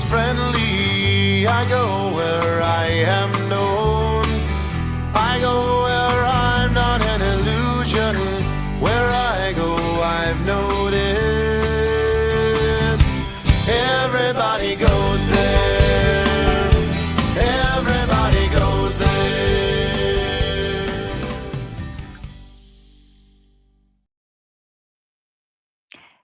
is friendly. I go where I am known. I go where I'm not an illusion. Where I go, I've noticed. Everybody goes there. Everybody goes there.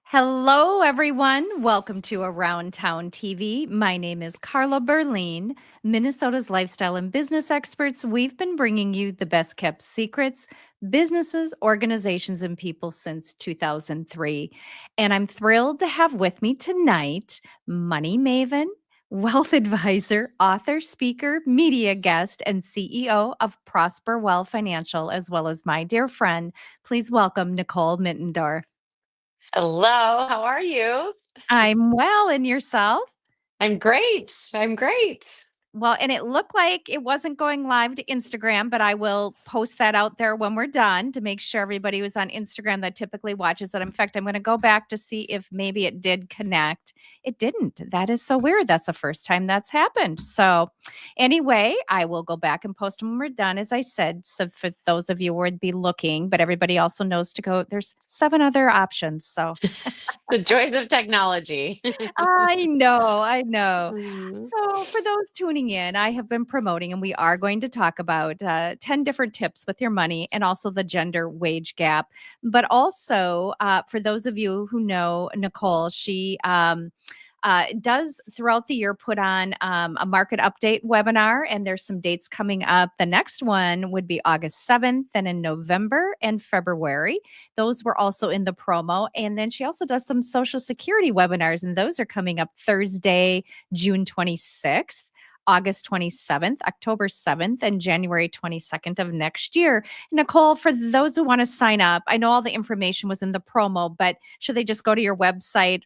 Hello, everyone. Welcome to Around Town TV. My name is Carla Berlin, Minnesota's lifestyle and business experts. We've been bringing you the best kept secrets, businesses, organizations, and people since 2003. And I'm thrilled to have with me tonight money maven, wealth advisor, author, speaker, media guest, and CEO of Prosperwell Financial, as well as my dear friend. Please welcome Nicole Middendorf. Hello, how are you? I'm well, and yourself? I'm great. I'm great. Well, and it looked like it wasn't going live to Instagram, but I will post that out there when we're done to make sure everybody was on Instagram that typically watches it. In fact, I'm going to go back to see if maybe it did connect. It didn't. That is so weird. That's the first time that's happened. So, anyway, I will go back and post them when we're done, as I said. So, for those of you who would be looking, but everybody also knows to go, there's 7 other options. So, The joys of technology. I know, I know. Mhm. So, for those tuning in, I have been promoting, and we are going to talk about 10 different tips with your money and also the gender wage gap. But also, for those of you who know Nicole, she does throughout the year put on a market update webinar, and there's some dates coming up. The next one would be August 7th, and in November and February. Those were also in the promo. And then she also does some Social Security webinars, and those are coming up Thursday, June 26th. August 27th, October 7th, and January 22nd of next year. Nicole, for those who want to sign up, I know all the information was in the promo, but should they just go to your website?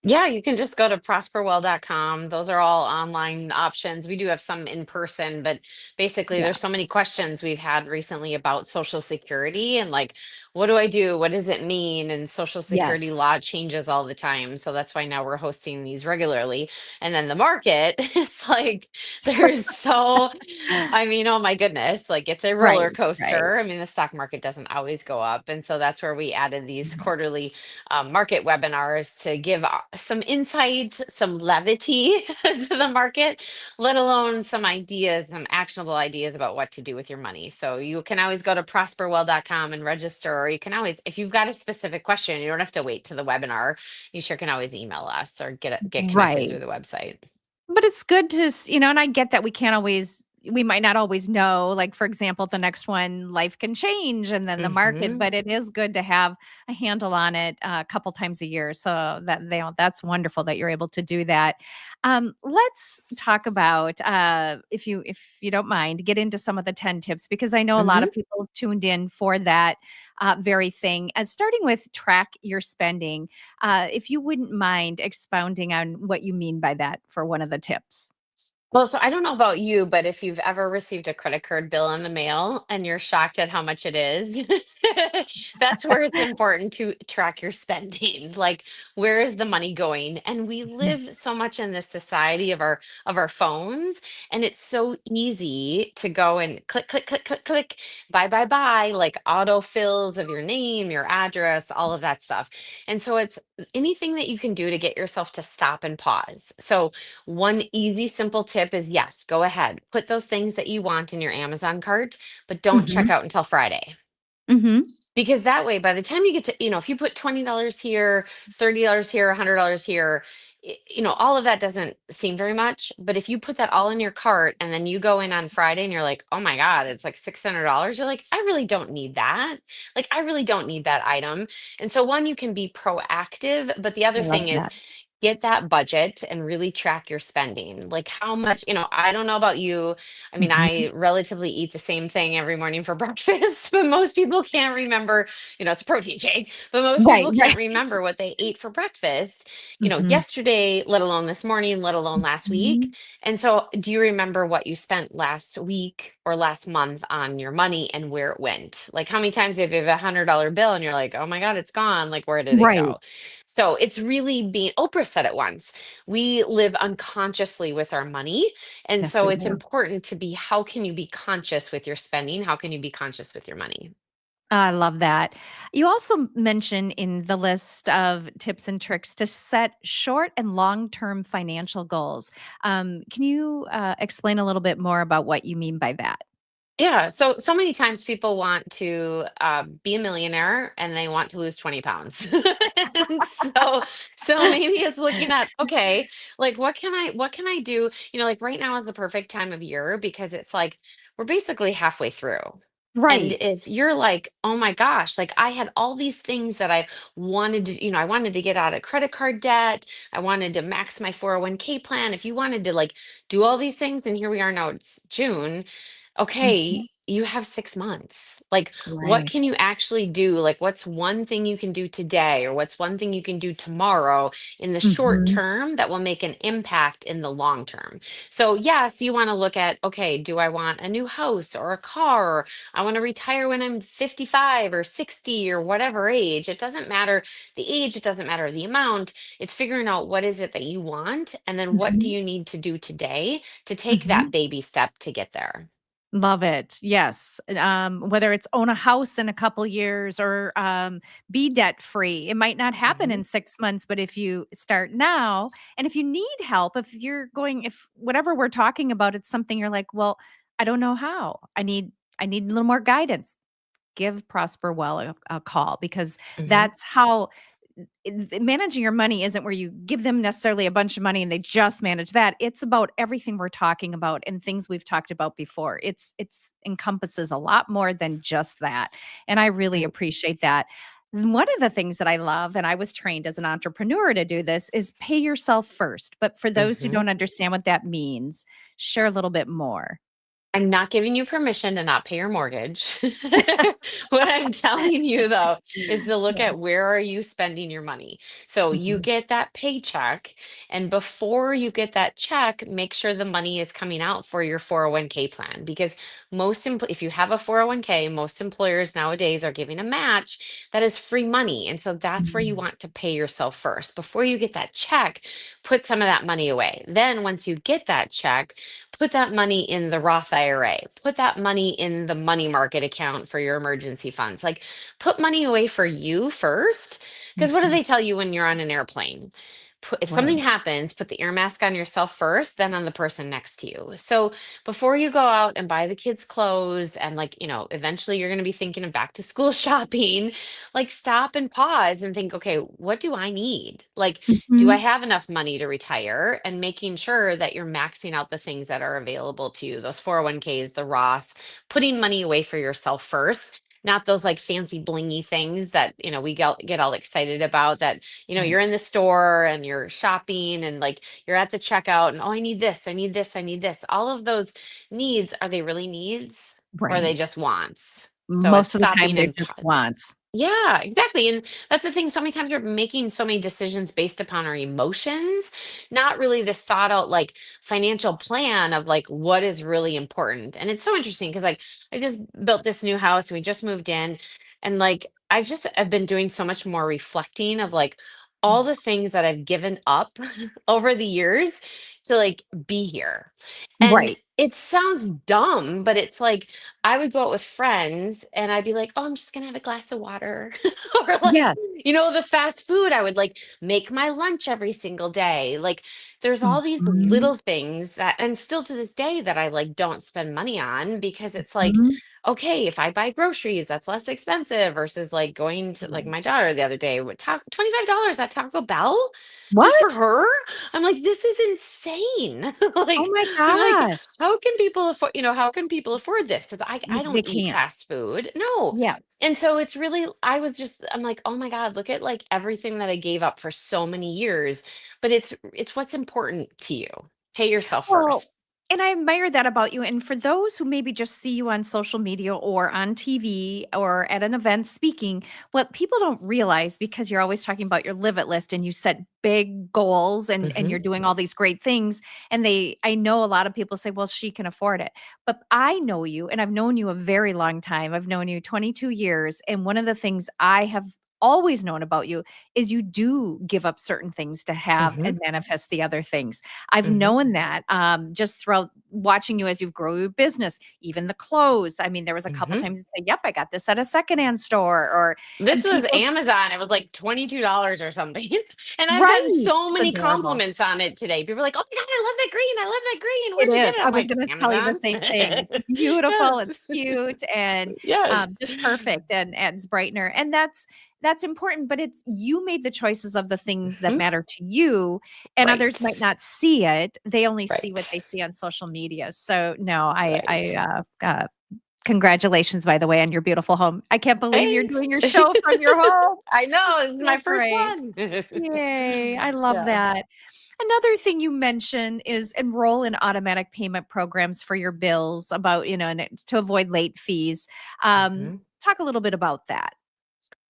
Yeah, you can just go to prosperwell.com. Those are all online options. We do have some in person, but basically Yeah. there's so many questions we've had recently about Social Security and like, what do I do? What does it mean? And Social Security Yes. law changes all the time. So that's why now we're hosting these regularly. And then the market, it's like there's so, I mean, oh my goodness, like it's a roller Right, right. coaster. I mean, the stock market doesn't always go up. And so that's where we added these quarterly market webinars to give some insight, some levity to the market, let alone some ideas, some actionable ideas about what to do with your money. So you can always go to prosperwell.com and register, or you can always, if you've got a specific question, you don't have to wait to the webinar. You sure can always email us or get connected Right. through the website. But it's good to, and I get that we might not always know, like, for example, the next one, life can change and then the market, Hmm. but it is good to have a handle on it a couple times a year. So that's wonderful that you're able to do that. Let's talk about, if you don't mind, get into some of the 10 tips, because I know a lot Hmm. of people have tuned in for that very thing. As starting with track your spending, if you wouldn't mind expounding on what you mean by that for one of the tips. Well, so I don't know about you, but if you've ever received a credit card bill in the mail and you're shocked at how much it is, that's where it's important to track your spending. Like, where is the money going? And we live so much in this society of our phones, and it's so easy to go and click, click, click, click, click, buy, like auto fills of your name, your address, all of that stuff. And so it's anything that you can do to get yourself to stop and pause. So one easy, simple tip is yes, go ahead. Put those things that you want in your Amazon cart, but don't check Mhm, out until Friday. mhm. Because that way, by the time you get to, if you put $20 here, $30 here, $100 here, all of that doesn't seem very much. But if you put that all in your cart and then you go in on Friday and you're like, oh my God, it's like $600, you're like, I really don't need that. Like, I really don't need that item. And so, one, you can be proactive. But the I other love thing is, that. get that budget and really track your spending. Like how much, I don't know about you. I mean, Mhm. I relatively eat the same thing every morning for breakfast, but most people can't remember, it's a protein shake, but most Right, people right. can't remember what they ate for breakfast, Mhm, yesterday, let alone this morning, let alone last week. mhm. And so, do you remember what you spent last week or last month on your money and where it went? Like, how many times have you have $100 bill and you're like, oh my God, it's gone? Like, where did it go? Right. So it's really being Oprah said it once. We live unconsciously with our money. And Yes, so we it's do. important to be, how can you be conscious with your spending? How can you be conscious with your money? I love that. You also mention in the list of tips and tricks to set short and long-term financial goals. Can you explain a little bit more about what you mean by that? Yeah, so many times people want to be a millionaire and they want to lose 20 pounds. And so maybe it's looking at, okay, like what can I do? Like right now is the perfect time of year because it's like we're basically halfway through. And Right. if you're like, oh my gosh, like I had all these things that I wanted to, I wanted to get out of credit card debt. I wanted to max my 401k plan. If you wanted to like do all these things, and here we are now, it's June. Mhm. Okay, you have 6 months. Like, what Right. can you actually do? Like, what's one thing you can do today, or what's one thing you can do tomorrow in the short Mhm. term that will make an impact in the long term? So, yes, you want to look at, okay, do I want a new house or a car? Or I want to retire when I'm 55 or 60 or whatever age. It doesn't matter the age, it doesn't matter the amount. It's figuring out what is it that you want, and then what do Mhm. you need to do today to take that Mhm. baby step to get there. Love it. Yes. Whether it's own a house in a couple years or be debt free, it might not happen Mhm. in 6 months, but if you start now, and if you need help, if whatever we're talking about, it's something you're like, well, I don't know how. I need a little more guidance. Give Prosperwell a call because Mhm. that's how managing your money isn't where you give them necessarily a bunch of money and they just manage that. It's about everything we're talking about and things we've talked about before. It's encompasses a lot more than just that. And I really Right. appreciate that. One of the things that I love, and I was trained as an entrepreneur to do this, is pay yourself first. But for those who Mhm. don't understand what that means, share a little bit more. I'm not giving you permission to not pay your mortgage. What I'm telling you though is to look Yeah. at, where are you spending your money? So you Mhm. get that paycheck, and before you get that check, make sure the money is coming out for your 401k plan, because if you have a 401k, most employers nowadays are giving a match that is free money. And so that's where you Mm. want to pay yourself first. Before you get that check, put some of that money away. Then once you get that check, put that money in the Roth IRA, put that money in the money market account for your emergency funds. Like, put money away for you first. Because what do Mhm. they tell you when you're on an airplane? If something Right. happens, put the air mask on yourself first, then on the person next to you. So before you go out and buy the kids clothes, and like, eventually you're going to be thinking of back to school shopping, like stop and pause and think, okay, what do I need? Like, do I Mhm. have enough money to retire? And making sure that you're maxing out the things that are available to you, those 401ks, the Ross, putting money away for yourself first, not those like fancy blingy things that, we get all excited about, that, you're in Right. the store and you're shopping and like you're at the checkout and, oh, I need this, I need this, I need this. All of those needs, are they really needs, or are they Right. just wants? So it's Most of the time, stopping they're and just wants. yeah, exactly. And that's the thing. So many times we're making so many decisions based upon our emotions, not really this thought out like financial plan of like what is really important. And it's so interesting because like I just built this new house and we just moved in, and like I've been doing so much more reflecting of like all Mm. the things that I've given up over the years to like be here. And Right. it sounds dumb, but it's like I would go out with friends and I'd be like, "Oh, I'm just gonna have a glass of water." Or like, Yes. the fast food, I would like make my lunch every single day. Like there's all these Mhm. little things that, and still to this day, that I like don't spend money on, because it's like, Mhm. okay, if I buy groceries, that's less expensive versus like going to, like, my Right. daughter the other day would talk $25 at Taco Bell just for What? her. I'm like, this is insane. Oh Like, my I'm like, gosh. how can people afford, how can people afford this? Because I They don't eat can't. fast food. No. Yes. And so it's really, I'm like, oh my God, look at like everything that I gave up for so many years. But it's what's important to you. Pay yourself Well, first. and I admire that about you. And for those who maybe just see you on social media or on TV or at an event speaking, what people don't realize, because you're always talking about your live it list and you set big goals and Hmm. you're doing all these great things. And I know a lot of people say, well, she can afford it. But I know you and I've known you a very long time. I've known you 22 years. And one of the things I have always known about you is you do give up certain things to have Mhm. and manifest the other things. I've Mhm. known that just throughout watching you as you've grown your business, even the clothes. I mean, there was a couple Mhm. times you say, "Yep, I got this at a secondhand store," or This and was people Amazon. It was like $22 or something. And I've gotten right. so It's many adorable. compliments on it today. People are like, "Oh my God, I love that green. I love that green. It Where'd you get is. it?" I I'm was like, gonna tell you the Amazon. same thing. It's beautiful, Yes. it's cute, and, Yes. just perfect and it's brightener, and that's important, but it's you made the choices of the things that Mhm. matter to you, and others might Right. not see it. They only see what they Right. see on social media. So, no, Right. congratulations, by the way, on your beautiful home. I can't believe you're doing Thanks. your show from your home. I know. This is my So first great. one. Yay, I love Yeah. that. Another thing you mentioned is enroll in automatic payment programs for your bills about, and it's to avoid late fees. Mhm. Talk a little bit about that.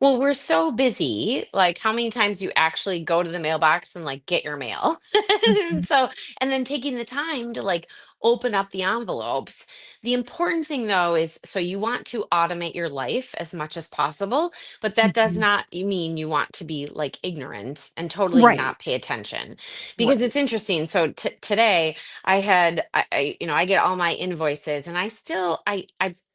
Well, we're so busy. Like, how many times do you actually go to the mailbox and like get your mail? Mhm. And then taking the time to like open up the envelopes. The important thing though is so you want to automate your life as much as possible, but that does Mhm. not mean you want to be like ignorant and totally not pay Right. attention. Because Right. it's interesting. So today I get all my invoices and I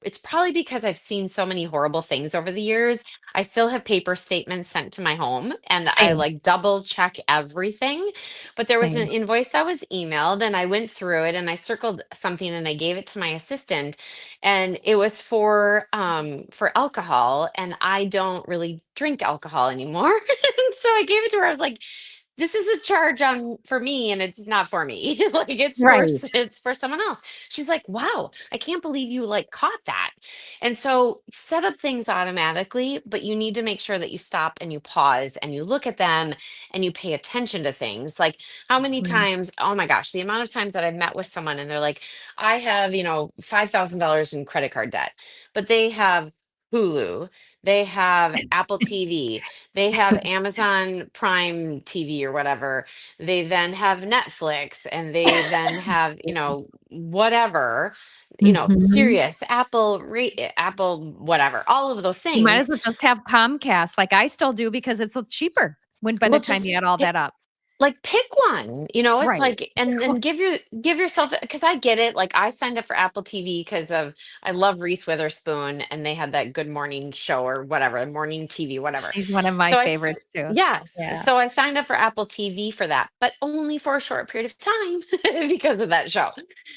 it's probably because I've seen so many horrible things over the years. I still have paper statements sent to my home and I Same. like double check everything. But there was an Same. invoice that was emailed and I went through it and I circled something and I gave it to my assistant and it was for alcohol and I don't really drink alcohol anymore. And so I gave it to her. I was like, this is a charge on for me and it's not for me. Like Right. it's for someone else. She's like, wow, I can't believe you like caught that. And so set up things automatically, but you need to make sure that you stop and you pause and you look at them and you pay attention to things. Like how many Mhm. times, oh my gosh, the amount of times that I've met with someone and they're like, I have, $5,000 in credit card debt, but they have Hulu, they have Apple TV, they have Amazon Prime TV or whatever. They then have Netflix and they then have, whatever, Mhm. Sirius, Apple, whatever, all of those You might things. as well just have Comcast like I still do because it's cheaper when by the Well, time just you add all that pick up. like pick one, it's Right. like and then give yourself because I get it. Like I signed up for Apple TV because of I love Reese Witherspoon and they had that Good Morning show or whatever, morning TV, whatever. She's one of my So favorites too. yes, Yeah. so I signed up for Apple TV for that, but only for a short period of time because of that show.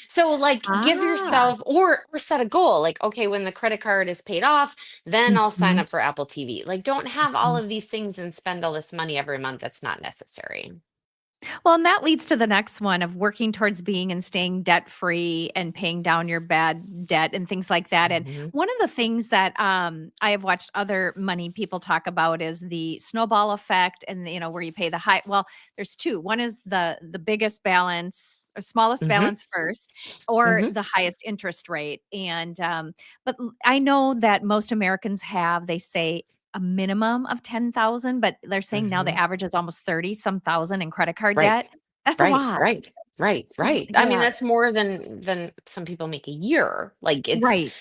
So like give Ah. yourself or set a goal like okay, when the credit card is paid off, then I'll sign Mhm. up for Apple TV. Like don't have all Mhm. of these things and spend all this money every month that's not necessary. Well, and that leads to the next one of working towards being and staying debt free and paying down your bad debt and things like that. And Mhm. one of the things that I have watched other money people talk about is the snowball effect, and where you pay the high. Well, there's two. One is the biggest balance or smallest Mhm. balance first, or Mhm. the highest interest rate. And I know that most Americans have. They say a minimum of 10,000, but they're saying now the Mhm. average is almost 30 some thousand in credit card Right. debt. That's a Right. lot. Right. Right. So Right. I mean, yeah, that's more than some people make a year. Like right.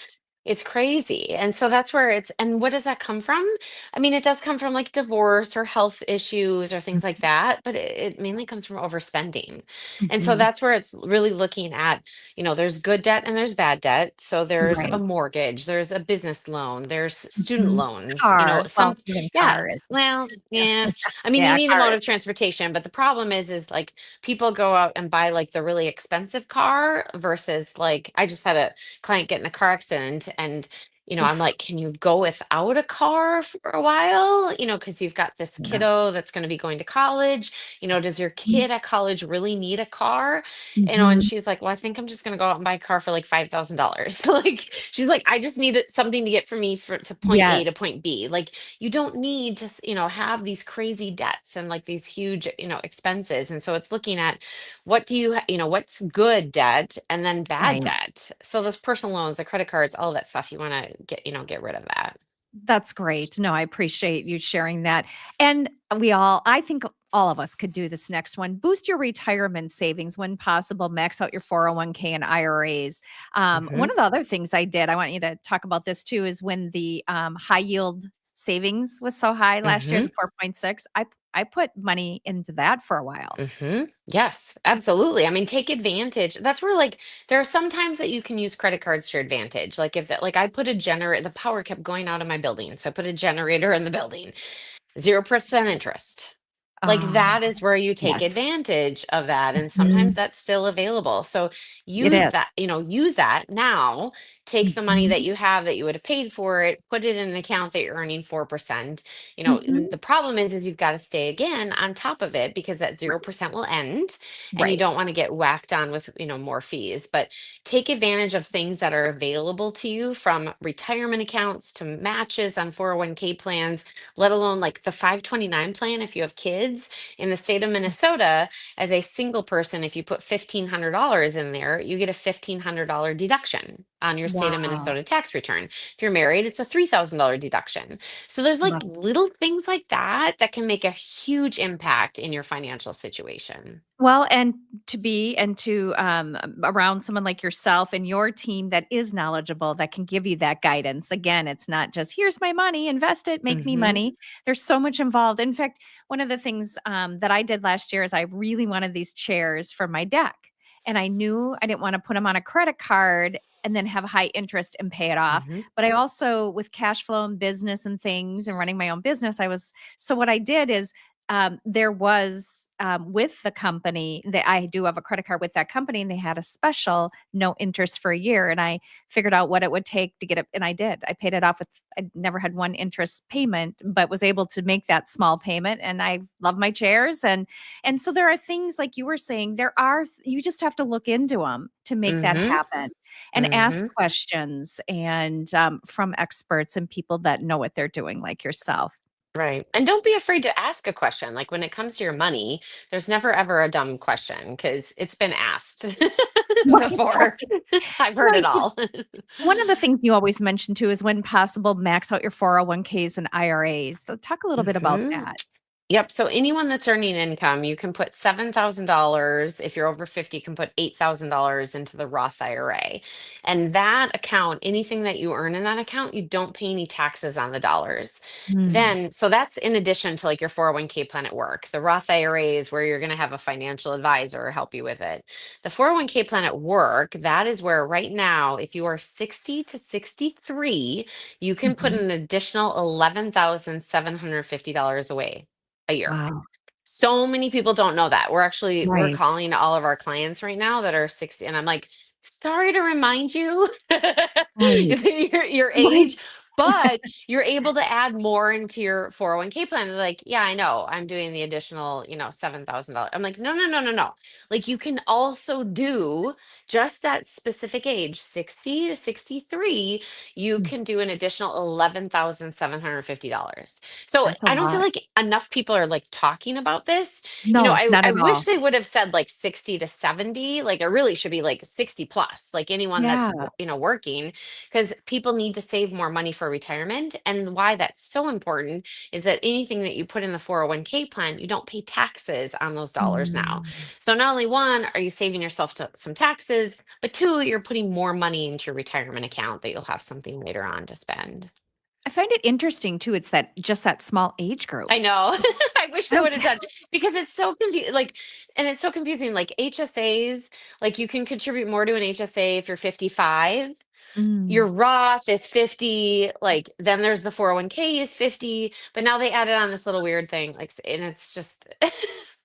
it's crazy. And so that's where and what does that come from? I mean, it does come from like divorce or health issues or things like that, but it mainly comes from overspending. And so Mhm. that's where it's really looking at, there's good debt and there's bad debt. So there's a Right. mortgage, there's a business loan, there's student Mhm. loans, Car. Well, even yeah. car is Well, yeah. yeah. I mean, you Yeah, need a car mode is of transportation, but the problem is like people go out and buy like the really expensive car versus like I just had a client get in a car accident and I'm oof. like, can you go without a car for a while? Because you've got this Yeah. kiddo that's going to be going to college. Does your Mhm. kid at college really need a car? And Mhm. she's like, well, I think I'm just going to go out and buy a car for like $5,000. Like, she's like, I just need something to get from me to point A to Yes. point B. Like, you don't need to, have these crazy debts and like these huge, expenses. And so it's looking at what do what's good debt and then bad Right. debt. So those personal loans, the credit cards, all of that stuff, you want to get rid of that. That's great. No, I appreciate you sharing that. And I think all of us could do this next one. Boost your retirement savings when possible. Max out your 401k and IRAs. One Hmm. of the other things I did, I want you to talk about this too, is when the high yield savings was so high last year, Mm-hmm. the 4.6, I put money into that for a while. Mm-hmm. Yes, absolutely. I mean, take advantage. That's where like there are some times that you can use credit cards to your advantage. Like if that, like I put a generator, the power kept going out of my building, so I put a generator in the building. 0% interest. Like Oh, that is where you take yes. advantage of that. And sometimes Mhm. that's still available. So It use is. that, use that now. Take the money that Mhm. you have that you would have paid for it, put it in an account that you're earning 4%. Mhm. The problem is you've got to stay again on top of it because that Right. 0% will end and you Right. don't want to get whacked on with, more fees. But take advantage of things that are available to you from retirement accounts to matches on 401k plans, let alone like the 529 plan if you have kids. In the state of Minnesota, as a single person, if you put $1,500 in there, you get a $1,500 deduction on your state of Wow. Minnesota tax return. If you're married, it's a $3,000 deduction. So there's like Love it. little things like that that can make a huge impact in your financial situation. Well, and to around someone like yourself and your team that is knowledgeable, that can give you that guidance. Again, it's not just, "Here's my money, invest it, make me Hmm. money." There's so much involved. In fact, one of the things, that I did last year is I really wanted these chairs for my deck, and I knew I didn't wanna put them on a credit card and then have high interest and pay it off. Hmm. But I also, with cash flow and business and things and running my own business, so what I did is, there was, with the company that I do have a credit card with that company, and they had a special no interest for a year. And I figured out what it would take to get it. And I did. I paid it off I never had one interest payment, but was able to make that small payment. And I love my chairs. And so there are things like you were saying, you just have to look into them to make that Hmm. happen and ask Hmm. questions and from experts and people that know what they're doing, like yourself. Right. And don't be afraid to ask a question. Like when it comes to your money, there's never ever a dumb question because it's been asked Right, before. right. I've heard it Right. all. One of the things you always mention too is when possible, max out your 401ks and IRAs. So talk a little bit about Hmm. that. Yep. So anyone that's earning income, you can put $7,000. If you're over 50, you can put $8,000 into the Roth IRA. And that account, anything that you earn in that account, you don't pay any taxes on the dollars. Mm. Then, so that's in addition to like your 401k plan at work. The Roth IRA is where you're going to have a financial advisor help you with it. The 401k plan at work, that is where right now, if you are 60 to 63, you can put Mhm. an additional $11,750 away a year. Wow. So many people don't know that. We're Right. calling all of our clients right now that are 60 and I'm like, sorry to remind you Right. your Right. age, but you're able to add more into your 401k plan. They're like, yeah, I know. I'm doing the additional, $7,000. I'm like, no, no, no, no, no. Like you can also do just that specific age, 60 to 63, you Mm. can do an additional $11,750. So That's a I don't feel lot. like enough people are like talking about this. No, not I at wish all. they would have said like 60 to 70. Like it really should be like 60 plus, like anyone that's, Yeah. working, because people need to save more money for retirement. And why that's so important is that anything that you put in the 401k plan, you don't pay taxes on those dollars now. Mm. So not only one, are you saving yourself some taxes, but two, you're putting more money into your retirement account that you'll have something later on to spend. I find it interesting too. It's that small age I group. know. I wish I they don't would have done because it's so confusing. Like, and it's so confusing. Like HSAs, like you can contribute more to an HSA if you're 55. Your Mm. Roth is 50. Like, then there's the 401k is 50. But now they added on this little weird thing. Like, and it's just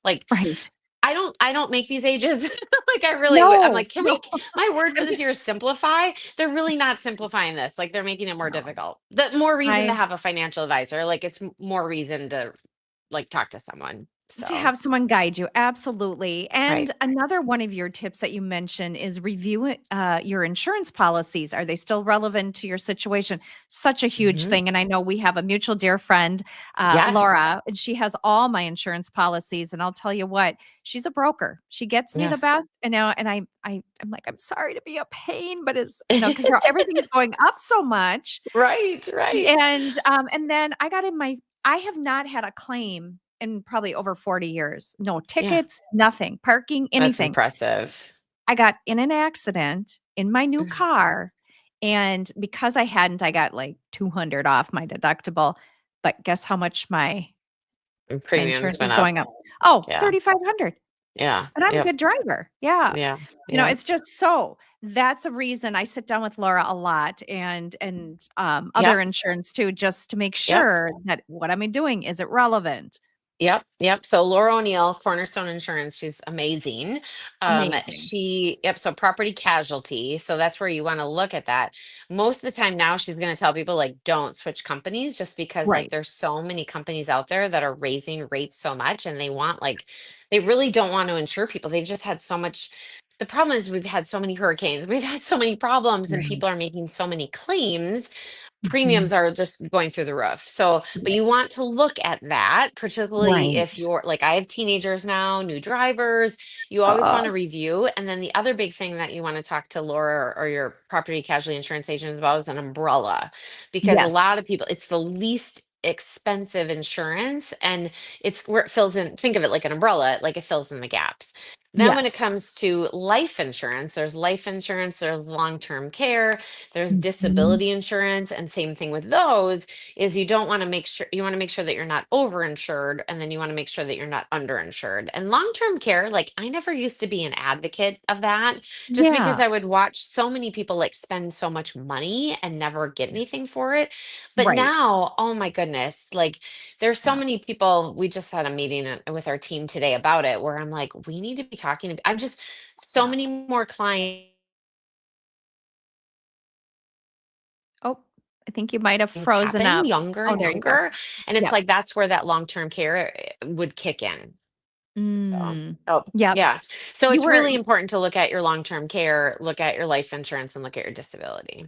like Right. I don't make these ages. Like I'm No, like, can no. we my word for I'm this just year is simplify. They're really not simplifying this. Like they're making it more no. difficult. The more reason to I have a financial advisor. Like it's more reason to like talk to someone. To So have someone guide you, absolutely. right. And another one of your tips that you mentioned is review your insurance policies. Are they still relevant to your situation? Such a huge Hmm. thing. And I know we have a mutual dear friend, Yes. Laura, and she has all my insurance policies. And I'll tell you what, she's a broker. She gets me the Yes. best. And now, and I'm like, I'm sorry to be a pain, but it's because everything's going up so much. Right, right. And then I have not had a claim in probably over 40 years. No Yeah. tickets, nothing, parking, That's anything. impressive. I got in an accident in my new car, and because I got like 200 off my deductible. but guess how much my Premiums insurance went is up. going up? Oh, Yeah. 3,500. Yeah. And I'm a Yep. good driver. Yeah. Yeah. You know, Yeah. it's just so that's a reason I sit down with Laura a lot and other Yep. insurance too, just to make Yep. sure that what I'm doing, is it relevant? Yep, yep. So Laura O'Neill, Cornerstone Insurance, she's amazing. Amazing. Yep, so property casualty. So that's where you want to look at that. Most of the time now she's going to tell people like don't switch companies just because like Right. there's so many companies out there that are raising rates so much and they want like they really don't want to insure people. They've just had so much. The problem is we've had so many hurricanes, we've had so many problems, and Right. people are making so many claims Mhm. premiums are just going through the roof. So, but you Right. want to look at that, particularly if Right. you're like, I have teenagers now, new drivers, you always Uh, want to review. And then the other big thing that you want to talk to Laura or your property casualty insurance agent about is an umbrella, because a yes. lot of people, it's the least expensive insurance and it's where it fills in, think of it like an umbrella, like it fills in the gaps. Then when it Yes. comes to life insurance, there's long-term care, there's Mhm. disability insurance, and same thing with those is you don't want to make sure you want to make sure that you're not overinsured, and then you want to make sure that you're not underinsured. And long-term care, like I never used to be an advocate of that just because Yeah. I would watch so many people like spend so much money and never get anything for it. But Right. now, oh my goodness, like there's so Yeah. many people. We just had a meeting with our team today about it where I'm like, we need to be talking. I'm just so Yeah. many more clients Oh, I think you might have things frozen happen up. younger Oh, and there you go. younger. And it's Yep. like that's where that long-term care would kick in. So, Mm. oh, Yep. yeah. So You it's were really important to look at your long-term care, look at your life insurance, and look at your disability.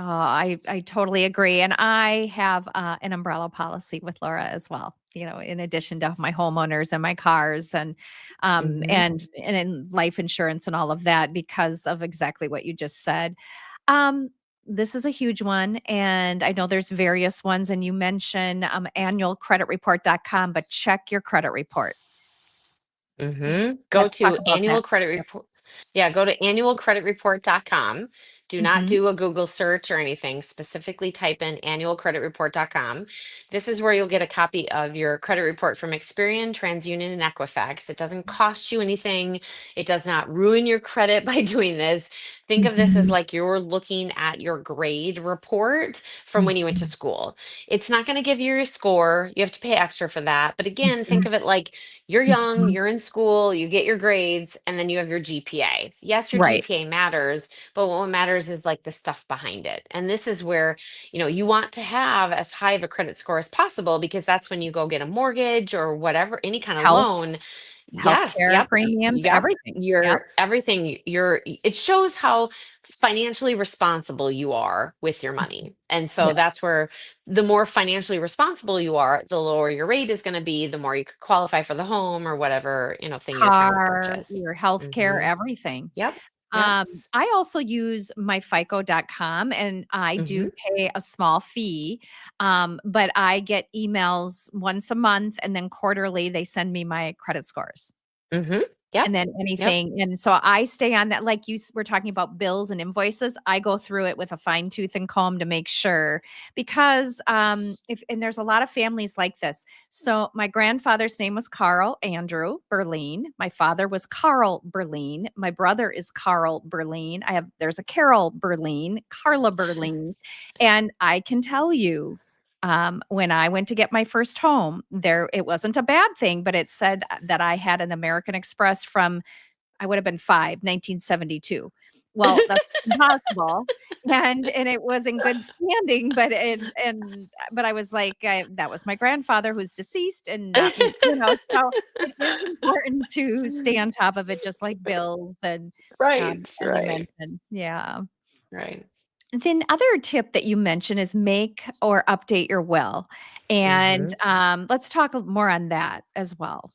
I totally agree, and I have, an umbrella policy with Laura as well, you know, in addition to my homeowners and my cars um, Hmm. and and in life insurance and all of that because of exactly what you just said. Um, this is a huge one, and I know there's various ones, and you mentioned, annualcreditreport.com, but check your credit report. Go Let's talk to about annual that. credit Yep. report. Yeah, go to annualcreditreport.com. Do not Mhm. do a Google search or anything. Specifically type in annualcreditreport.com. This is where you'll get a copy of your credit report from Experian, TransUnion, and Equifax. It doesn't cost you anything. It does not ruin your credit by doing this. Think of this as Mhm. like you're looking at your grade report from when you went to Mhm. school. It's not going to give you your score. You have to pay extra for that. But again, think Mhm. of it like you're young, Mhm. you're in school, you get your grades, and then you have your GPA. Yes, your Right. GPA matters, but what matters is like the stuff behind it. And this is where, you want to have as high of a credit score as possible because that's when you go get a mortgage or whatever, any kind of Health loan. Yes, Healthcare yep, premiums, yep. everything. Yep. Your everything, it shows how financially responsible you are with your money. And so Yeah. that's where the more financially responsible you are, the lower your rate is going to be, the more you could qualify for the home or whatever, thing you're trying to Car, purchase. your healthcare, Hmm. everything. Yep. Yep. I also use myfico.com and I do Hmm. pay a small fee. But I get emails once a month and then quarterly they send me my credit scores. Hmm. Yep. And then Yep. anything and so I stay on that like were talking about bills and invoices, I go through it with a fine tooth and comb to make sure because, if and there's a lot of families like this. So my grandfather's name was Carl Andrew Berlin. My father was Carl Berlin. My brother is Carl Berlin. There's a Carol Berlin, Carla Berlin, and I can tell you when I went to get my first home, it wasn't a bad thing, but it said that I had an American Express from I would have been 5, 1972. Well, that's impossible, and it was in good standing, but I was like, that was my grandfather who's deceased and not me, so it is important to stay on top of it just like bills and, Right. as you Right. mentioned. Yeah. Right. Then other tip that you mentioned is make or update your will, and, Hmm. let's talk more on that as well.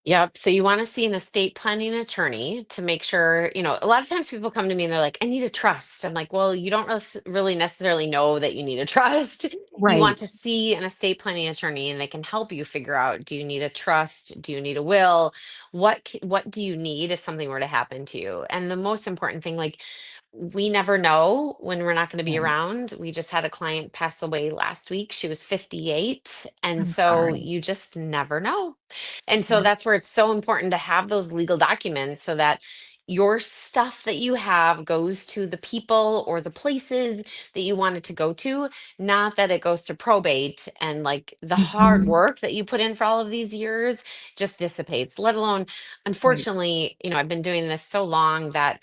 Yep. So you want to see an estate planning attorney to make sure, a lot of times people come to me and they're like, I need a trust. I'm like, well, you don't really necessarily know that you need a trust. You want Right. to see an estate planning attorney and they can help you figure out, do you need a trust? Do you need a will? What do you need if something were to happen to you? And the most important thing, like we never know when we're not going to be Right. around. We just had a client pass away last week. She was 58. And I'm so sorry. you just never know. And so Yeah. that's where it's so important to have those legal documents so that your stuff that you have goes to the people or the places that you want it to go to, not that it goes to probate and like the hard Mhm. work that you put in for all of these years just dissipates, let alone, Right. unfortunately, I've been doing this so long that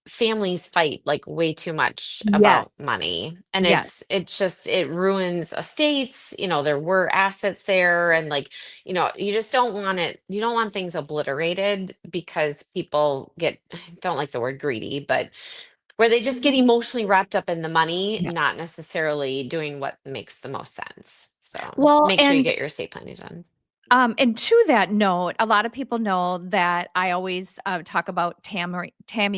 families fight like way too much Yes. about money, and Yes. it ruins estates. There were assets there, and like, you just don't want it, you don't want things obliterated because people get, don't like the word greedy, but where they just get emotionally wrapped up in the money, not Yes. necessarily doing what makes the most sense. So Well, make sure you get your estate planning done. and to that note, a lot of people know that I always talk about Tamara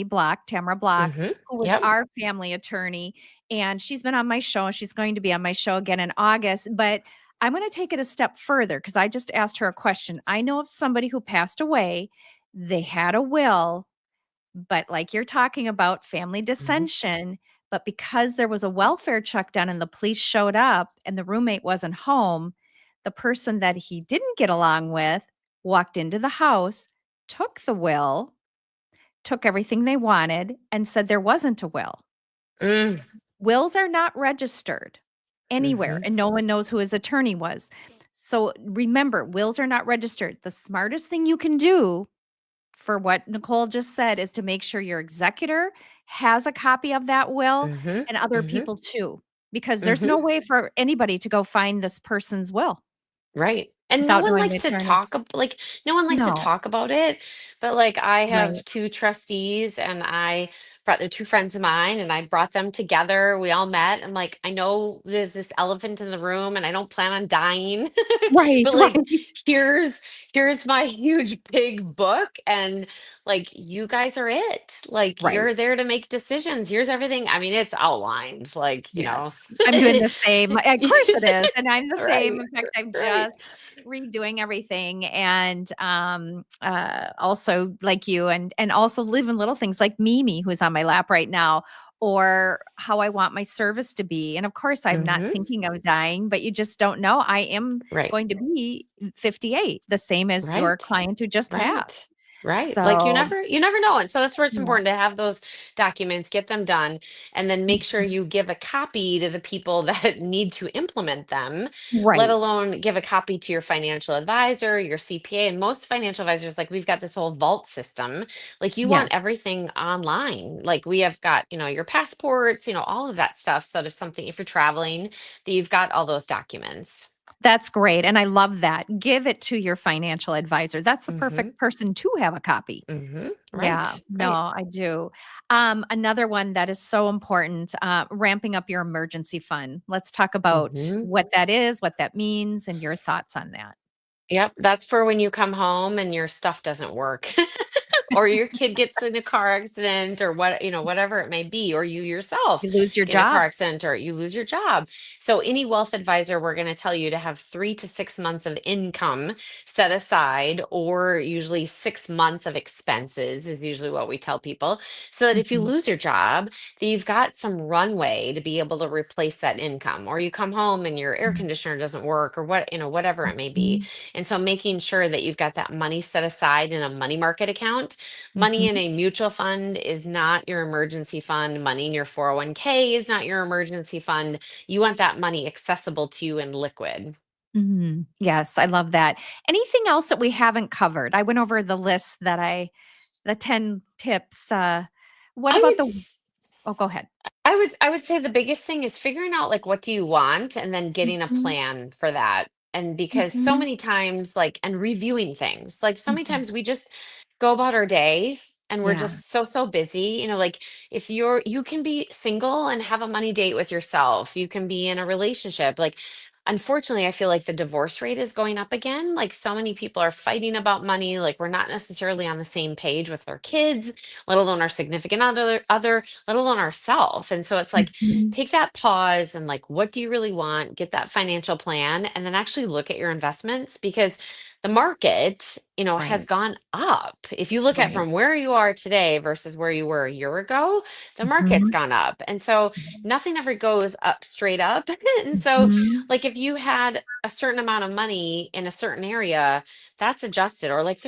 Block, Mm-hmm. who was Yep. our family attorney, and she's been on my show. She's going to be on my show again in August, but I'm going to take it a step further because I just asked her a question. I know of somebody who passed away. They had a will, but like you're talking about family Mm-hmm. dissension, but because there was a welfare check done and the police showed up and the roommate wasn't home, the person that he didn't get along with walked into the house, took the will, took everything they wanted, and said there wasn't a will. Mm. Wills are not registered anywhere, Mm-hmm. and no one knows who his attorney was. So remember, wills are not registered. The smartest thing you can do for what Nicole just said is to make sure your executor has a copy of that will Mm-hmm. and other Mm-hmm. people too, because there's Mm-hmm. no way for anybody to go find this person's will Right. And no without one knowing the likes to attorney. talk like no one likes to No. talk about it, but like I Right. have two trustees and I brought they're two friends of mine and I brought them together. We all met. I'm like, I know there's this elephant in the room and I don't plan on dying. Right, But like right, here's here's my huge big book, and like you guys are it. Like right. you're there to make decisions. Here's everything. I mean, it's outlined Yes. I'm doing the same. Of course it is, and I'm the same. Right. In fact, I'm Right. just redoing everything and, also like you and also living little things like Mimi, who's on my lap right now, or how I want my service to be. And of course, I'm not Mhm. thinking of dying, but you just don't know. I am Right. going to be 58, the same as your Right. client who just Right. passed. Right. Like So, you never know. And so that's where it's yeah. important to have those documents, get them done, and then make sure Mhm. you give a copy to the people that need to implement them, let Right. alone give a copy to your financial advisor, your CPA. And most financial advisors, like we've got this whole vault system. Like you want Yes. everything online. Like we have got, your passports, all of that stuff. So if something, if you're traveling, that you've got all those documents. That's great, and I love that. Give it to your financial advisor. That's the Mm-hmm. perfect person to have a copy. Mm-hmm. Yeah, Right. no, Right. I do. Another one that is so important, ramping up your emergency fund. Let's talk about Mm-hmm. what that is, what that means, and your thoughts on that. Yep, that's for when you come home and your stuff doesn't work. Or your kid gets in a car accident or whatever it may be, or you yourself You lose your get in a car job. accident or you lose your job. So any wealth advisor, we're going to tell you to have 3 to 6 months of income set aside, or usually 6 months of expenses is usually what we tell people. So that if you Mhm, lose your job, that you've got some runway to be able to replace that income, or you come home and your air mm, conditioner doesn't work or whatever it may be. mhm, And so making sure that you've got that money set aside in a money market account. Money in mhm, a mutual fund is not your emergency fund. Money in your 401k is not your emergency fund. You want that money accessible to you in liquid. mhm. Yes, I love that. Anything else that we haven't covered? I went over the list the 10 tips. What I about would the s- Oh, go ahead. I would say the biggest thing is figuring out like what do you want and then getting a Mhm, plan for that. And because so mhm, many times like and reviewing things. Like so many mhm. times we just go about our day and we're Yeah. just so busy. Like if you can be single and have a money date with yourself. You can be in a relationship. Like unfortunately, I feel like the divorce rate is going up again. Like so many people are fighting about money. Like we're not necessarily on the same page with our kids, let alone our significant other, let alone ourselves. And so it's like, Mhm. take that pause and like, what do you really want? Get that financial plan and then actually look at your investments because the market has Right. gone up. If you look at Right. from where you are today versus where you were a year ago, the market's Mhm. gone up. And so nothing ever goes up straight up. And so, Mhm. like, if you had a certain amount of money in a certain area, that's adjusted. Or like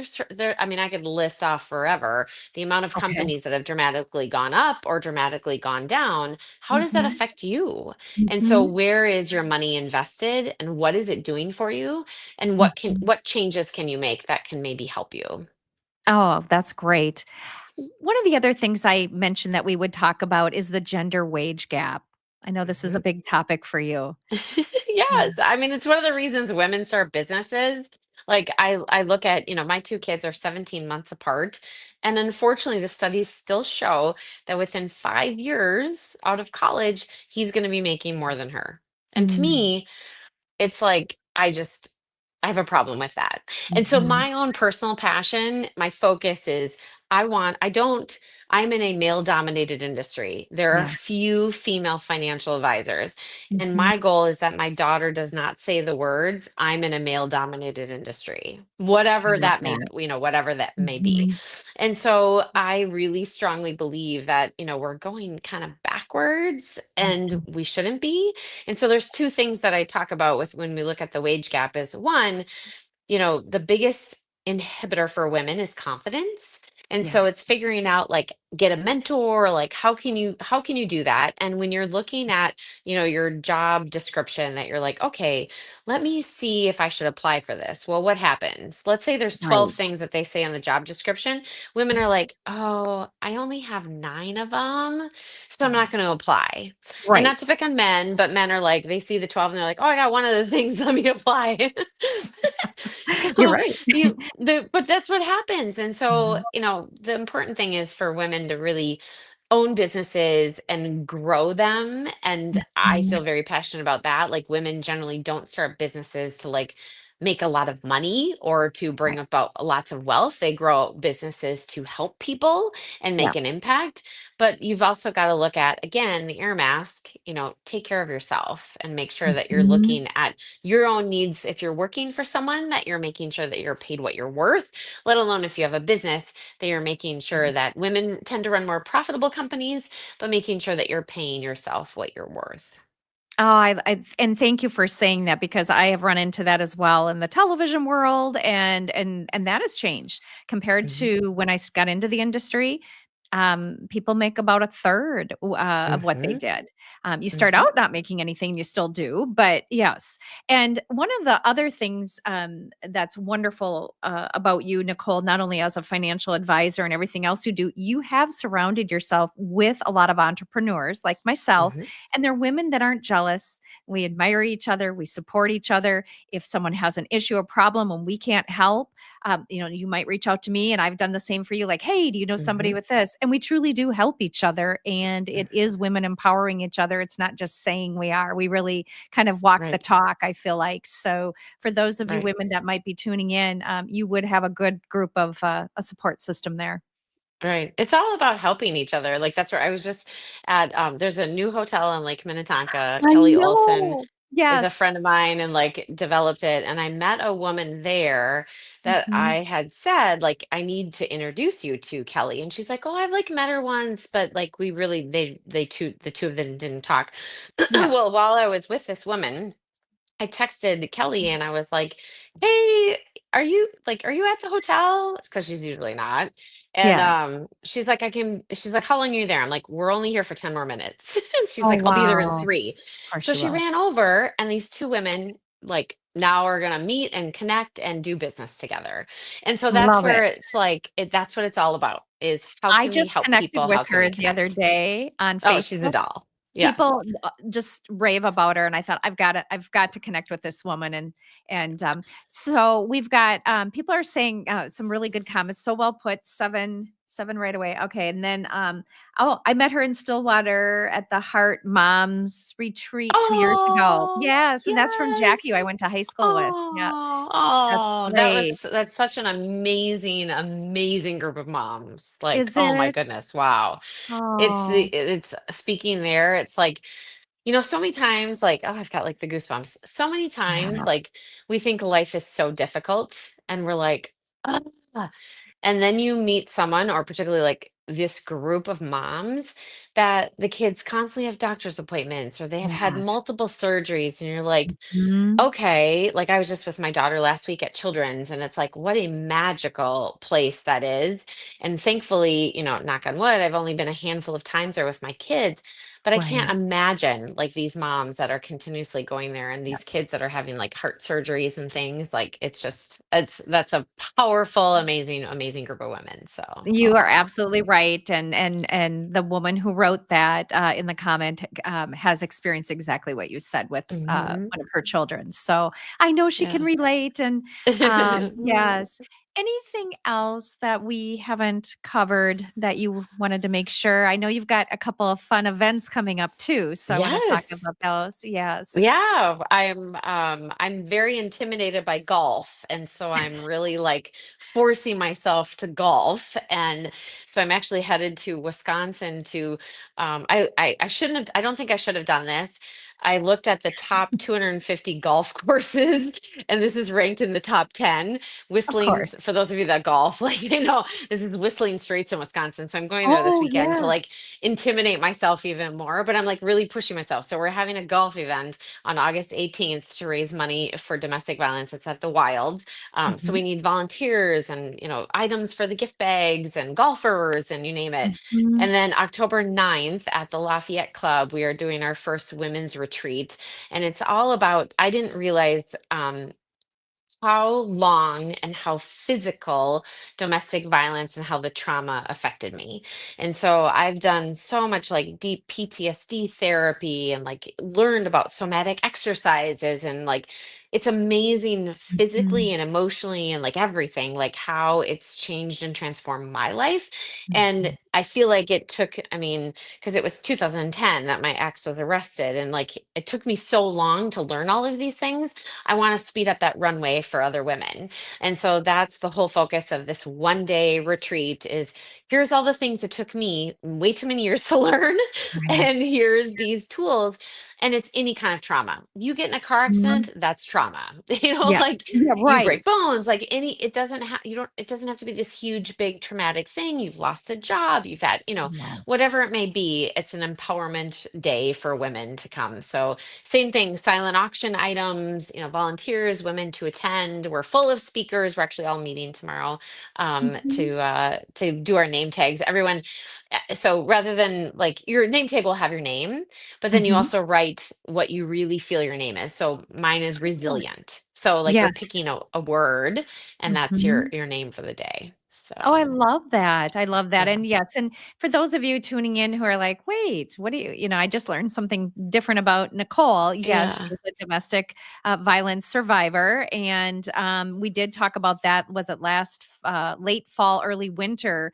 I mean, I could list off forever the amount of Okay. companies that have dramatically gone up or dramatically gone down. How does that Mhm. affect you? And so Mhm. where is your money invested and what is it doing for you? And Mhm. what changes can you make that can maybe help you? Oh, that's great. One of the other things I mentioned that we would talk about is the gender wage gap. I know this is a Mhm. big topic for you. Yes, Mm. I mean it's one of the reasons women start businesses. Like I look at, my two kids are 17 months apart, and unfortunately the studies still show that within 5 years out of college, he's going to be making more than her. And to Mm. me, it's like I have a problem with that. And so Mhm. my own personal passion, my focus is I don't I'm in a male dominated industry. There are Yeah. few female financial advisors. And Mhm. my goal is that my daughter does not say the words, I'm in a male dominated industry. I Whatever love that may, that. whatever that may be. Mhm. And so I really strongly believe that, we're going kind of backwards and Mhm. we shouldn't be. And so there's two things that I talk about with when we look at the wage gap is one, the biggest inhibitor for women is confidence. And Yeah. so it's figuring out like get a mentor, like how can you do that? And when you're looking at, your job description that you're like, okay, let me see if I should apply for this. Well, what happens? Let's say there's 12 Right. things that they say on the job description. Women are like, "Oh, I only have 9 of them, so I'm Yeah. not going to apply." And not to Right. pick on men, but men are like, they see the 12 and they're like, "Oh, I got one of the things, let me apply." You're So right. but that's what happens. And so, Mhm. the important thing is for women to really own businesses and grow them. And I Mhm. feel very passionate about that. Like women generally don't start businesses to like make a lot of money or to bring Right. about lots of wealth. They grow businesses to help people and Yeah. make an impact. But you've also got to look at, again, the air mask, take care of yourself and make sure that you're Mhm. looking at your own needs. If you're working for someone, that you're making sure that you're paid what you're worth, let alone if you have a business, that you're making sure that women tend to run more profitable companies, but making sure that you're paying yourself what you're worth. Oh, and thank you for saying that because I have run into that as well in the television world, and that has changed compared Hmm. to when got into the industry. People make about a third of what they Hmm. did. You start Hmm. out not making anything, you still do, but yes. And one of the other things that's wonderful about you, Nicole, not only as a financial advisor and everything else you do, you have surrounded yourself with a lot of entrepreneurs like myself, Hmm. and they're women that aren't jealous. We admire each other. We support each other. If someone has an issue or problem and we can't help, you might reach out to me, and I've done the same for you. Like, hey, do you know somebody Hmm. with this? And we truly do help each other. And it is women empowering each other. It's not just saying we are. We really kind of walk the Right. talk, I feel like. So for those of you Right. women that might be tuning in, you would have a good group of a support system there. Right. It's all about helping each other. Like that's where I was just at. There's a new hotel in Lake Minnetonka. I Kelly Olson know. is a Yes. friend of mine and like developed it. And I met a woman there that Mhm. I had said, like, I need to introduce you to Kelly. And she's like, "Oh, I've like met her once, but like we really the two of them didn't talk." Yeah. Well, while I was with this woman, I texted Kelly and I was like, "Hey, are you at the hotel?" Because she's usually not. And Yeah. she's like, "How long are you there?" I'm like, "We're only here for 10 more minutes." And she's Oh, like, "I'll be there in wow. 3." Of course So she she will. ran over and these two women like now are gonna meet and connect and do business together. And so that's Love where it. it's like that's what it's all about is how I can we just help connected people? with How can we her the other connect? day on Oh, she's a Facebook. doll. Yes. People just rave about her, and I thought I've got to connect with this woman, and so we've got people are saying some really good comments. So well put, 7 right away. Okay, and then oh, I met her in Stillwater at the Heart Moms Retreat 2 years ago. Oh, Yes, and that's from Jackie, who I yes. went to high school with. Yeah, Oh, that's oh, great. that's such an amazing, amazing group of moms. Like, Is oh my it? goodness, wow. Oh, It's speaking there. It's like, so many times, like, oh, I've got like the goosebumps. So many yeah. times, like, we think life is so difficult, and we're like, Ah, and then you meet someone, or particularly like this group of moms, that the kids constantly have doctor's appointments or they have had Yes. multiple surgeries, and you're like, Mhm. okay, like I was just with my daughter last week at Children's, and it's like, what a magical place that is. And thankfully, knock on wood, I've only been a handful of times there with my kids, but I can't Right. imagine like these moms that are continuously going there and Yeah. these kids that are having like heart surgeries and things. Like that's a powerful, amazing, amazing group of women. So, You are oh, absolutely right, and the woman who wrote that, in the comment, has experienced exactly what you said with, mhm, one of her children, so I know she can yeah. relate, and, yes. Anything else that we haven't covered that you wanted to make sure? I know you've got a couple of fun events coming up too, so I wanna talk Yes. about those. Yes. Yeah, I'm very intimidated by golf, and so I'm really like forcing myself to golf. And so I'm actually headed to Wisconsin to I shouldn't have, I don't think I should have done this. I looked at the top 250 golf courses, and this is ranked in the top 10. Of course. Whistling's, for those of you that golf, like this is Whistling Straits in Wisconsin. So I'm going there this Oh, weekend to yeah. like intimidate myself even more, but I'm like really pushing myself. So we're having a golf event on August 18th to raise money for domestic violence. It's at the Wilds. So Mhm, we need volunteers and items for the gift bags and golfers and you name it. mhm, And then October 9th at the Lafayette Club, we are doing our first women's retreat. And it's all about, I didn't realize how long and how physical domestic violence and how the trauma affected me. And so I've done so much like deep PTSD therapy and like learned about somatic exercises and like it's amazing physically mhm, and emotionally and like everything, like how it's changed and transformed my life. And mhm. I feel like it took, I mean, because it was 2010 that my ex was arrested, and like it took me so long to learn all of these things. I want to speed up that runway for other women. And so that's the whole focus of this 1 day retreat is here's all the things it took me way too many years to learn. And Right. here's these tools. And it's any kind of trauma. You get in a car Mhm. accident, that's trauma. Yeah. Like Yeah, you right. break bones, like any, it doesn't have, you don't, it doesn't have to be this huge, big traumatic thing. You've lost a job, you've had, Yes. whatever it may be, it's an empowerment day for women to come. So same thing, silent auction items, volunteers, women to attend. We're full of speakers. We're actually all meeting tomorrow Mhm. to do our name tags. Everyone, so rather than like your name tag will have your name, but then you Mhm. also write what you really feel your name is. So mine is Sure. resilient. So like we're Yes. picking a word, and that's your Mhm. your name for the day. So Oh, I love that. I love that. yeah, And yes, and for those of you tuning in who are like, wait, what do I just learned something different about Nicole. Yes, yeah. she's a domestic violence survivor. And we did talk about that. Was it last late fall, early winter?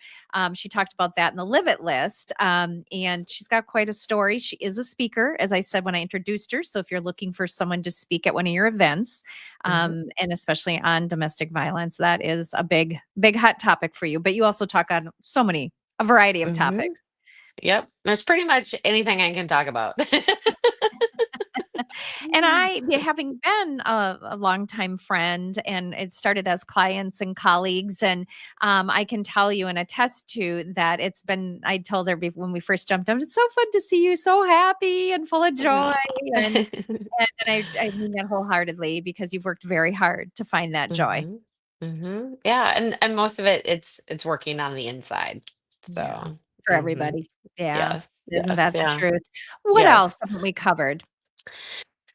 She talked about that in the Live It list. And she's got quite a story. She is a speaker, as I said when I introduced her. So if you're looking for someone to speak at one of your events, Hmm. and especially on domestic violence. That is a big, big hot topic for you. But you also talk on a variety of Hmm. topics. Yep. There's pretty much anything I can talk about. And having been a longtime friend, and it started as clients and colleagues, and I can tell you and attest to that it's been. I told her when we first jumped on, it's so fun to see you so happy and full of joy, Yeah. and I mean that wholeheartedly because you've worked very hard to find that joy. Hmm. Hmm. Yeah, and most of it, it's working on the inside. Yeah, So, for hmm, everybody. Yeah. yes, Isn't yes, that the yeah, truth? What yes. else haven't we covered?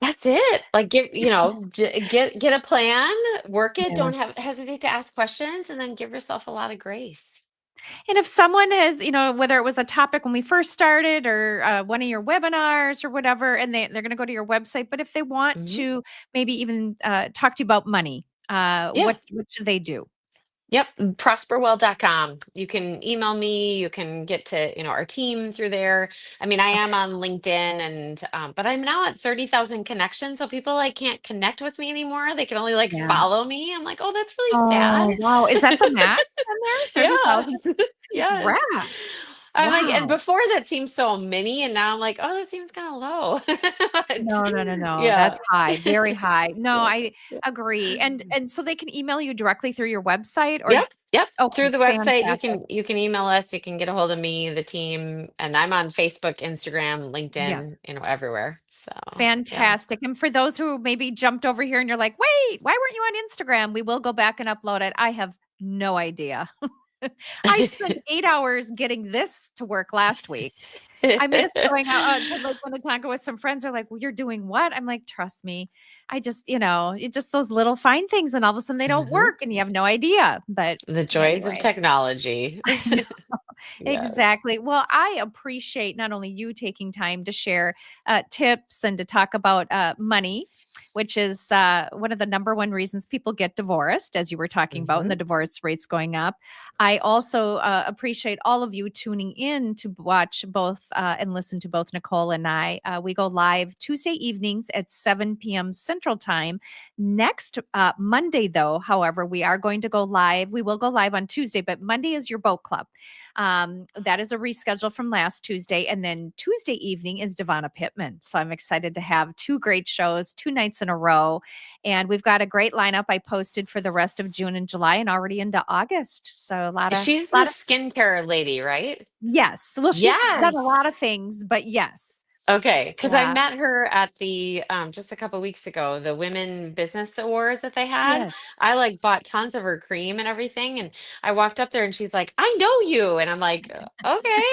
That's it. Like get a plan, work it. Yeah. Don't have hesitate to ask questions, and then give yourself a lot of grace. And if someone has, whether it was a topic when we first started or one of your webinars or whatever, and they're going to go to your website, but if they want Hmm. to maybe even talk to you about money, Yeah. what should they do? Yep, prosperwell.com. You can email me, you can get to, our team through there. I mean, I am Okay. on LinkedIn and but I'm now at 30,000 connections, so people like can't connect with me anymore. They can only like Yeah. follow me. I'm like, "Oh, that's really sad." Oh, wow. Is that the max on there? Yeah. 30,000? Yes. Congrats. I'm like, and Wow. before that seemed so mini, and now I'm like, oh, that seems kind of low. But, No, no, no, no. yeah. That's high, very high. No, Yeah. I Yeah. agree. And so they can email you directly through your website or Yep, yep. okay, Through the website, fantastic. you can email us, you can get a hold of me, the team, and I'm on Facebook, Instagram, Yes. LinkedIn, everywhere. So, yeah. Fantastic. And for those who maybe jumped over here and you're like, "Wait, why weren't you on Instagram?" We will go back and upload it. I have no idea. I spent 8 hours getting this to work last week. I miss going out, to Lake Minnetonka with some friends. Are like, "Well, you're doing what?" I'm like, "Trust me. I just, it just those little fine things and all of a sudden they don't Mhm. work and you have no idea." But The joys of anyway. technology. I know. Yes. Exactly. Well, I appreciate not only you taking time to share tips and to talk about money, which is one of the number one reasons people get divorced, as you were talking about, and the Mhm. divorce rates going up. I also appreciate all of you tuning in to watch both and listen to both Nicole and I. We go live Tuesday evenings at 7 p.m. Central Time. Next Monday, though, however, we are going to go live. We will go live on Tuesday, but Monday is your boat club. That is a reschedule from last Tuesday. And then Tuesday evening is Devonna Pittman. So I'm excited to have two great shows, 2 nights in a row. And we've got a great lineup I posted for the rest of June and July and already into August. So a She's the lot of, skincare lady, right? yes. Well, she's done a lot of Yes. things, but yes. Okay, because I Yeah. met her at the just a couple weeks ago, the Women Business Awards that they had. Yes. I like bought tons of her cream and everything, and I walked up there and she's like, "I know you," and I'm like, "Okay."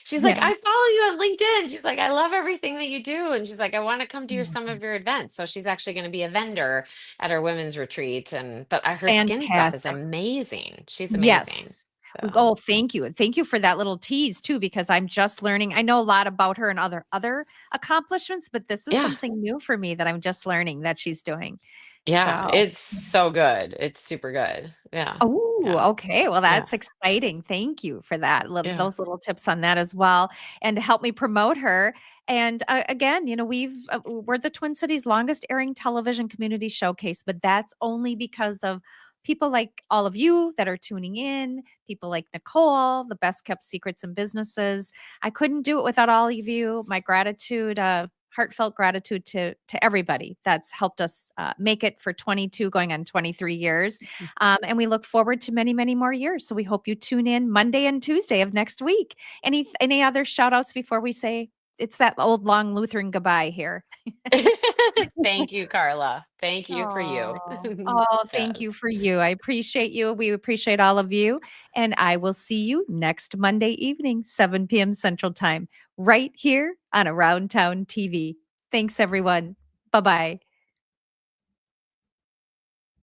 She's like, Yeah. "I follow you on LinkedIn." She's like, "I love everything that you do," and she's like, "I want to come to some of your events." So she's actually going to be a vendor at our women's retreat, and but her skin stuff is Fantastic. amazing. She's amazing. Yes. So Oh, thank you. Thank you for that little tease too, because I'm just learning. I know a lot about her and other accomplishments, but this is yeah. something new for me that I'm just learning that she's doing. Yeah, So, it's so good. It's super good. Yeah. oh, Yeah. okay. Well, Yeah. that's exciting. Thank you for that. Yeah. Those little tips on that as well, and to help me promote her. And again, we're the Twin Cities' longest airing television community showcase, but that's only because of people like all of you that are tuning in, people like Nicole, the best kept secrets in businesses. I couldn't do it without all of you. My gratitude, heartfelt gratitude to everybody that's helped us make it for 22 going on 23 years. And we look forward to many, many more years. So we hope you tune in Monday and Tuesday of next week. Any other shout outs before we say it's that old long Lutheran goodbye here? Thank you, Carla. Thank you for you. Oh, oh, thank Yes. you for you. I appreciate you. We appreciate all of you. And I will see you next Monday evening, 7 p.m. Central Time, right here on Around Town TV. Thanks, everyone. Bye bye.